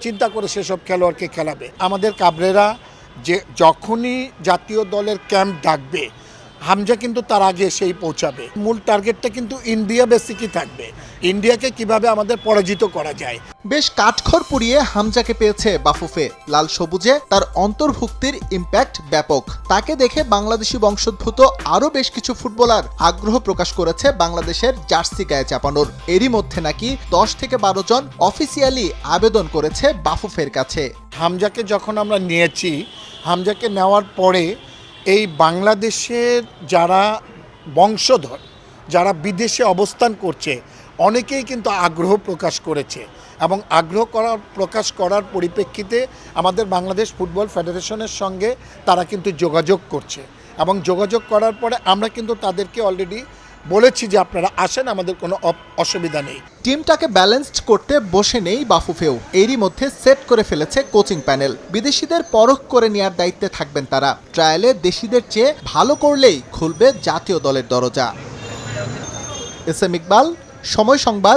চিন্তা করে সেসব খেলোয়াড়কে খেলাবে। আমাদের কাবরেরা যে যখনই জাতীয় দলের ক্যাম্প ডাকবে, হামজা কিন্তু তার আগে সেই পৌঁছাবে। মূল টার্গেটটা কিন্তু ইন্ডিয়া বেসিকই থাকবে, ইন্ডিয়াকে কিভাবে আমাদের পরাজিত করা যায়। বেশ কাঠখড় পুড়িয়ে হামজাকে পেয়েছে বাফুফে। লাল সবুজে তার অন্তর্ভুক্তির ইম্প্যাক্ট ব্যাপক। তাকে দেখে বাংলাদেশি বংশোদ্ভূত আরও বেশ কিছু ফুটবলার আগ্রহ প্রকাশ করেছে বাংলাদেশের জার্সি গায়ে চাপানোর। এরই মধ্যে নাকি 10 থেকে 12 জন অফিসিয়ালি আবেদন করেছে বাফুফের কাছে। হামজাকে যখন আমরা নিয়েছি, হামজাকে নেওয়ার পরে এই বাংলাদেশের যারা বংশধর, যারা বিদেশে অবস্থান করছে, অনেকেই কিন্তু আগ্রহ প্রকাশ করেছে এবং প্রকাশ করার পরিপ্রেক্ষিতে আমাদের বাংলাদেশ ফুটবল ফেডারেশনের সঙ্গে তারা কিন্তু যোগাযোগ করছে এবং যোগাযোগ করার পরে আমরা কিন্তু তাদেরকে অলরেডি বলেছি যে আপনারা আসেন, আমাদের কোনো অসুবিধা নেই। টিমটাকে ব্যালেন্সড করতে বসে নেই বাফুফেও। এরই মধ্যে সেট করে ফেলেছে কোচিং প্যানেল। বিদেশিদের পরখ করে নেওয়ার দায়িত্বে থাকবেন তারা। ট্রায়ালে দেশিদের চেয়ে ভালো করলেই খুলবে জাতীয় দলের দরজা। এস এম ইকবাল, সময় সংবাদ।